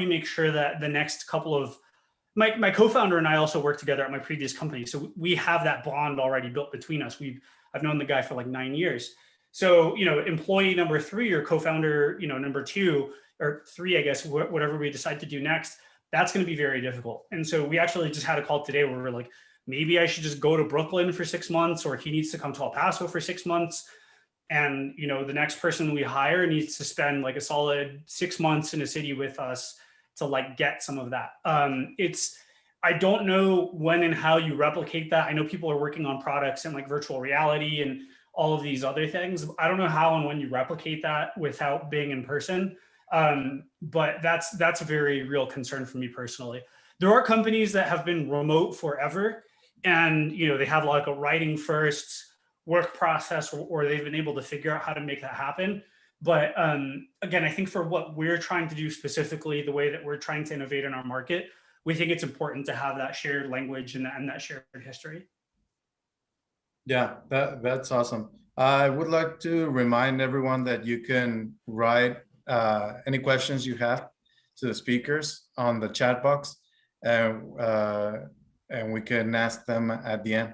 Speaker 5: make sure that the next couple of my co-founder and I also worked together at my previous company, so we have that bond already built between us. I've known the guy for like 9 years. So, employee number 3 or co-founder, number 2 or 3, I guess, whatever we decide to do next, that's going to be very difficult. And so we actually just had a call today where we're like, maybe I should just go to Brooklyn for 6 months, or he needs to come to El Paso for 6 months. And, the next person we hire needs to spend like a solid 6 months in a city with us to like get some of that. I don't know when and how you replicate that. I know people are working on products in like virtual reality and all of these other things. I don't know how and when you replicate that without being in person. But that's a very real concern for me personally. There are companies that have been remote forever, and they have like a writing first work process, or they've been able to figure out how to make that happen. But again, I think for what we're trying to do specifically, the way that we're trying to innovate in our market, we think it's important to have that shared language and that shared history.
Speaker 3: Yeah, that's awesome. I would like to remind everyone that you can write any questions you have to the speakers on the chat box, and we can ask them at the end.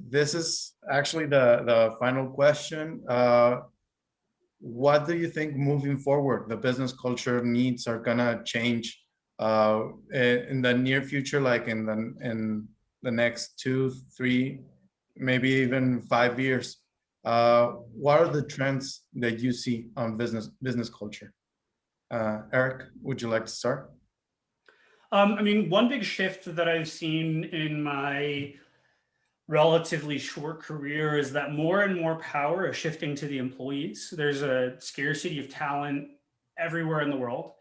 Speaker 3: This is actually the final question. What do you think moving forward the business culture needs are gonna change in the near future, like in the next 2, 3, maybe even 5 years? What are the trends that you see on business culture? Erik, would you like to start?
Speaker 5: One big shift that I've seen in my relatively short career is that more and more power is shifting to the employees. There's a scarcity of talent everywhere in the world.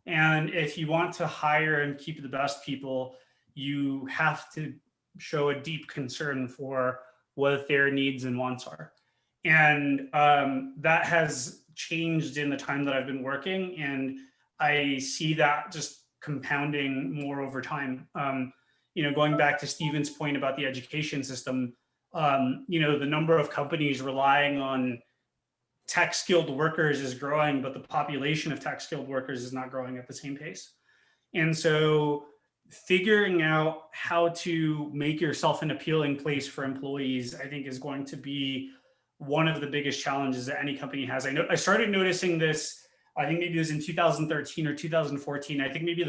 Speaker 5: And if you want to hire and keep the best people, you have to show a deep concern for what their needs and wants are. And that has changed in the time that I've been working. And I see that just compounding more over time. Going back to Stephen's point about the education system, the number of companies relying on tech skilled workers is growing, but the population of tech skilled workers is not growing at the same pace. And so figuring out how to make yourself an appealing place for employees, I think, is going to be one of the biggest challenges that any company has. I started noticing this, I think maybe it was in 2013 or 2014. I think maybe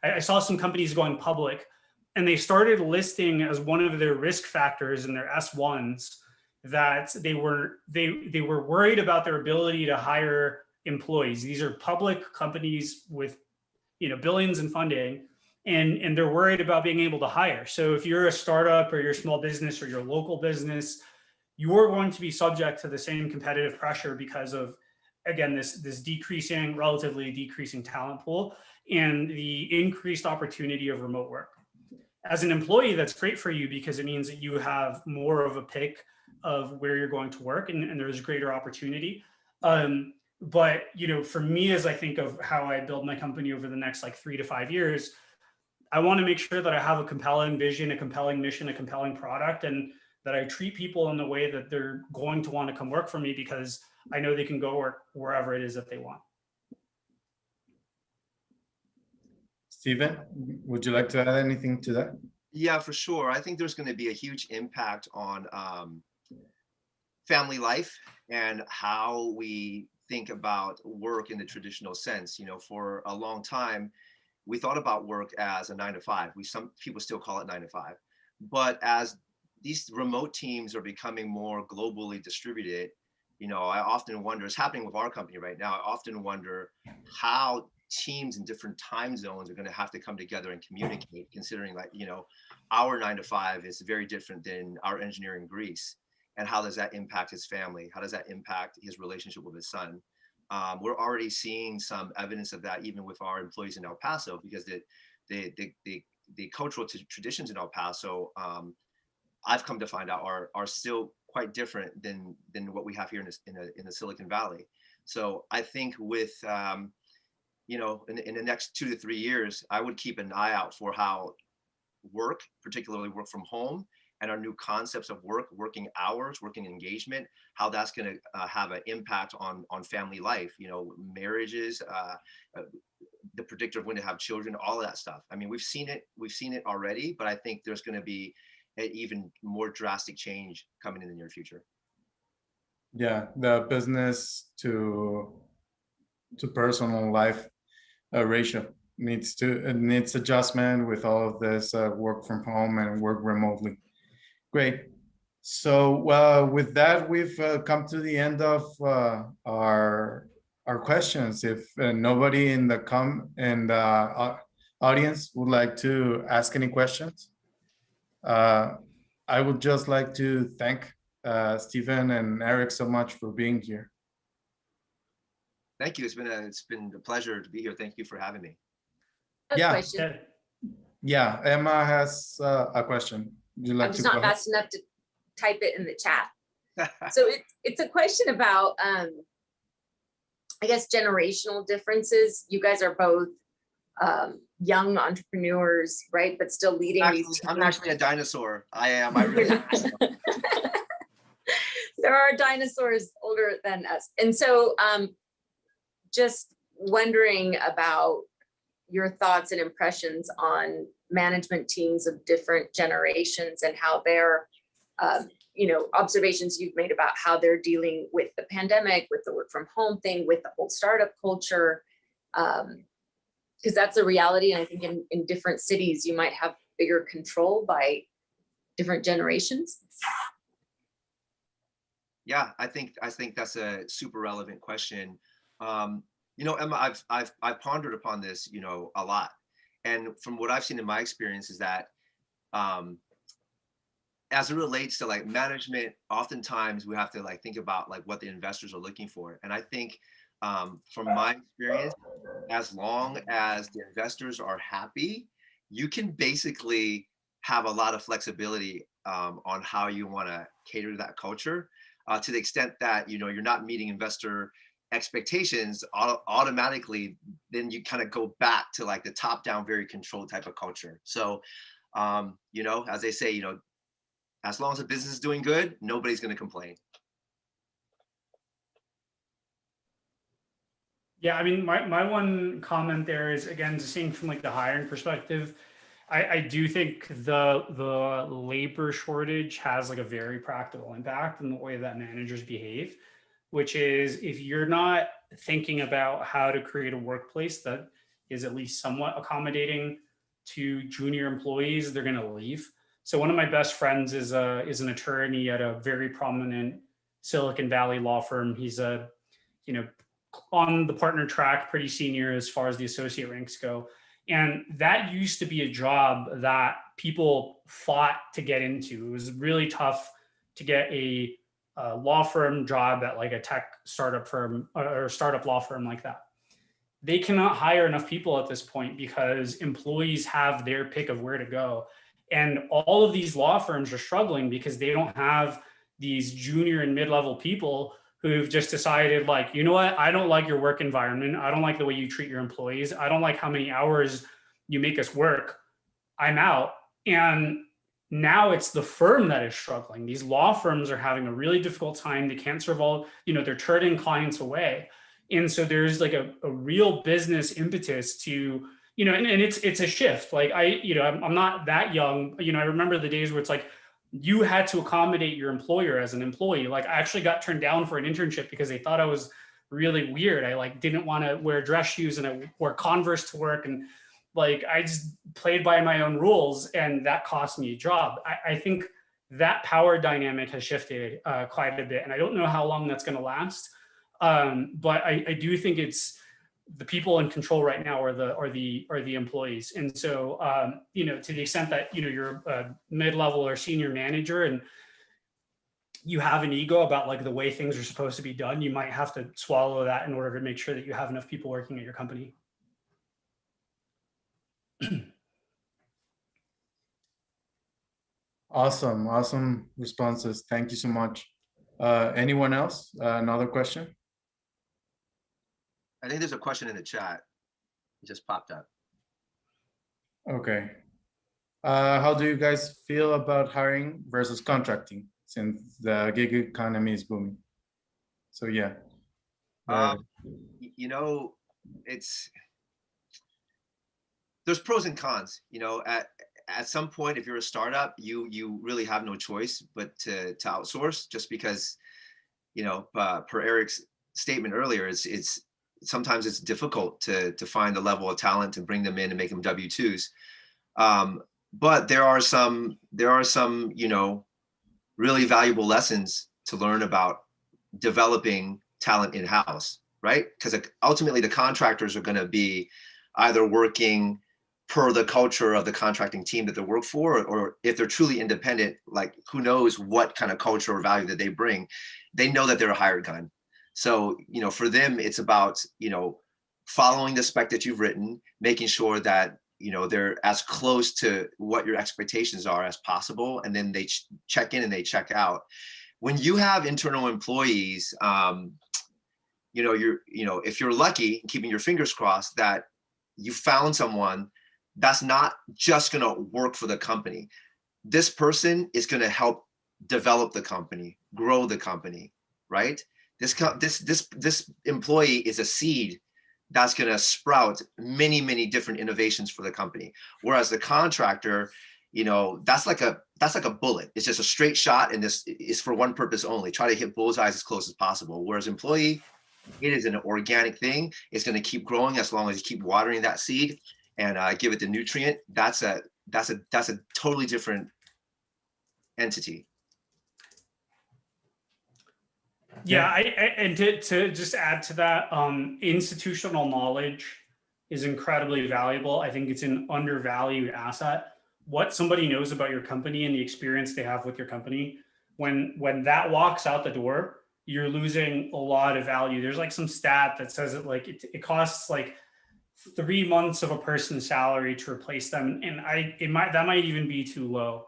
Speaker 5: I saw some companies going public, and they started listing as one of their risk factors in their S1s that they were worried about their ability to hire employees. These are public companies with billions in funding, and they're worried about being able to hire. So if you're a startup or you're a small business or your local business, you're going to be subject to the same competitive pressure because of, again, this relatively decreasing talent pool and the increased opportunity of remote work. As an employee, that's great for you because it means that you have more of a pick of where you're going to work, and there's greater opportunity. But for me, as I think of how I build my company over the next 3 to 5 years, I want to make sure that I have a compelling vision, a compelling mission, a compelling product, and that I treat people in the way that they're going to want to come work for me because I know they can go work wherever it is that they want.
Speaker 3: Stephen, would you like to add anything to that?
Speaker 4: Yeah, for sure. I think there's going to be a huge impact on family life and how we think about work in the traditional sense. For a long time, we thought about work as a 9 to 5. Some people still call it 9 to 5. But as these remote teams are becoming more globally distributed, I often wonder, it's happening with our company right now, I often wonder how teams in different time zones are going to have to come together and communicate, considering our 9 to 5 is very different than our engineer in Greece. And how does that impact his family? How does that impact his relationship with his son? We're already seeing some evidence of that even with our employees in El Paso, because the cultural traditions in El Paso, I've come to find out are still quite different than what we have here in the Silicon Valley. So I think with you know, in the next 2 to 3 years, I would keep an eye out for how work, particularly work from home, and our new concepts of work, working hours, working engagement, how that's going to have an impact on family life, you know, marriages, the predictor of when to have children, all of that stuff. I mean, we've seen it already, but I think there's going to be an even more drastic change coming in the near future.
Speaker 3: Yeah, the business to personal life ratio needs adjustment with all of this work from home and work remotely. Great. So with that, we've come to the end of our questions. If nobody in the audience would like to ask any questions, I would just like to thank Stephen and Erik so much for being here.
Speaker 4: Thank you. It's been a pleasure to be here. Thank you for having me.
Speaker 3: Yeah.
Speaker 6: Question.
Speaker 3: Yeah, Emma has a question. Would you like
Speaker 6: I'm
Speaker 3: to
Speaker 6: just
Speaker 3: go
Speaker 6: not
Speaker 3: ahead?
Speaker 6: fast enough to type it in the chat. So it's a question about, I guess, generational differences. You guys are both young entrepreneurs, right? But still leading these.
Speaker 4: I'm actually a dinosaur. I am. I really am.
Speaker 6: There are dinosaurs older than us. And so just wondering about your thoughts and impressions on management teams of different generations and how their, you know, observations you've made about how they're dealing with the pandemic, with the work from home thing, with the whole startup culture. Because that's a reality. And I think in different cities, you might have bigger control by different generations.
Speaker 4: Yeah, I think that's a super relevant question. You know, Emma, I've pondered upon this, you know, a lot. And from what I've seen in my experience is that as it relates to like management, oftentimes we have to like think about like what the investors are looking for. And I think from my experience, as long as the investors are happy, you can basically have a lot of flexibility on how you want to cater to that culture, to the extent that, you know, you're not meeting investor expectations automatically, then you kind of go back to like the top down, very controlled type of culture. So, you know, as they say, you know, as long as the business is doing good, nobody's going to complain.
Speaker 5: Yeah, I mean, my one comment there is, again, seeing from like the hiring perspective, I do think the labor shortage has like a very practical impact in the way that managers behave, which is if you're not thinking about how to create a workplace that is at least somewhat accommodating to junior employees, they're going to leave. So one of my best friends is an attorney at a very prominent Silicon Valley law firm. He's a, you know, on the partner track, pretty senior as far as the associate ranks go. And that used to be a job that people fought to get into. It was really tough to get a law firm job at like a tech startup firm or startup law firm like that. They cannot hire enough people at this point because employees have their pick of where to go. And all of these law firms are struggling because they don't have these junior and mid-level people who've just decided like, you know what, I don't like your work environment. I don't like the way you treat your employees. I don't like how many hours you make us work. I'm out. And now it's the firm that is struggling. These law firms are having a really difficult time. They can't serve all, you know, they're turning clients away. And so there's like a real business impetus to, you know, and it's a shift. Like I'm not that young, you know, I remember the days where it's like, you had to accommodate your employer as an employee. Like I actually got turned down for an internship because they thought I was really weird. I like didn't want to wear dress shoes and I wore Converse to work. And like, I just played by my own rules and that cost me a job. I think that power dynamic has shifted quite a bit. And I don't know how long that's going to last. But I do think it's the people in control right now are the employees. And so, you know, to the extent that, you know, you're a mid-level or senior manager and you have an ego about like the way things are supposed to be done, you might have to swallow that in order to make sure that you have enough people working at your company.
Speaker 3: Awesome responses. Thank you so much. Anyone else? Another question?
Speaker 4: I think there's a question in the chat. It just popped up.
Speaker 3: Okay. How do you guys feel about hiring versus contracting since the gig economy is booming? So yeah.
Speaker 4: You know, there's pros and cons. You know, at some point, if you're a startup, you really have no choice but to outsource, just because, you know, per Erik's statement earlier, it's sometimes it's difficult to find the level of talent to bring them in and make them W-2s. But there are some, you know, really valuable lessons to learn about developing talent in-house, right? Because ultimately the contractors are going to be either working per the culture of the contracting team that they work for, or if they're truly independent, like who knows what kind of culture or value that they bring, they know that they're a hired gun. So, you know, for them, it's about, you know, following the spec that you've written, making sure that, you know, they're as close to what your expectations are as possible. And then they check in and they check out. When you have internal employees, you know, if you're lucky, keeping your fingers crossed that you found someone that's not just going to work for the company. This person is going to help develop the company, grow the company, right? This employee is a seed that's going to sprout many different innovations for the company. Whereas the contractor, you know, that's like a bullet. It's just a straight shot, and this is for one purpose only: try to hit bullseyes as close as possible. Whereas employee, it is an organic thing. It's going to keep growing as long as you keep watering that seed and give it the nutrient. That's a totally different entity.
Speaker 5: Yeah, and to just add to that, institutional knowledge is incredibly valuable. I think it's an undervalued asset. What somebody knows about your company and the experience they have with your company, when that walks out the door, you're losing a lot of value. There's like some stat that says it like it costs like 3 months of a person's salary to replace them, and that might even be too low.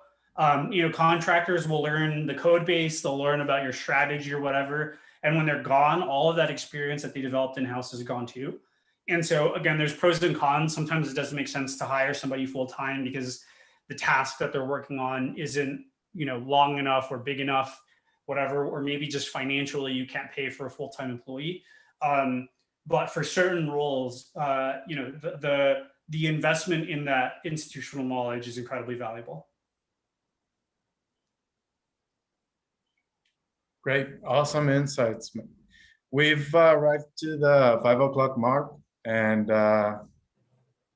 Speaker 5: You know, contractors will learn the code base, they'll learn about your strategy or whatever. And when they're gone, all of that experience that they developed in-house is gone too. And so again, there's pros and cons. Sometimes it doesn't make sense to hire somebody full-time because the task that they're working on isn't, you know, long enough or big enough, whatever, or maybe just financially you can't pay for a full-time employee. But for certain roles, you know, the investment in that institutional knowledge is incredibly valuable.
Speaker 3: Great, awesome insights. We've arrived to the 5 o'clock mark, and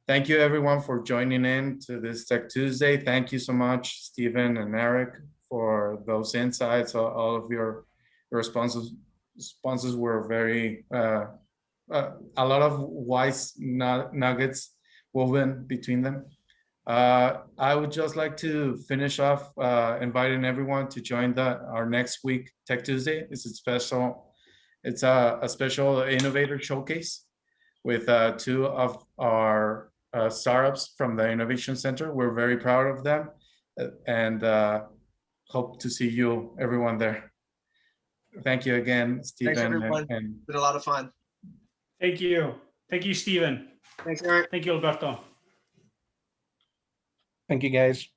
Speaker 3: thank you everyone for joining in to this Tech Tuesday. Thank you so much, Stephen and Erik, for those insights. All of your responses were very, a lot of wise nuggets woven between them. I would just like to finish off inviting everyone to join our next week Tech Tuesday. It's a special innovator showcase with 2 of our startups from the Innovation Center. We're very proud of them, and hope to see everyone there. Thank you again, Stephen.
Speaker 4: Thanks, everyone. It's been a lot of fun.
Speaker 5: Thank you. Thank you, Stephen.
Speaker 4: Thanks, Erik.
Speaker 5: Thank you, Alberto.
Speaker 7: Thank you, guys.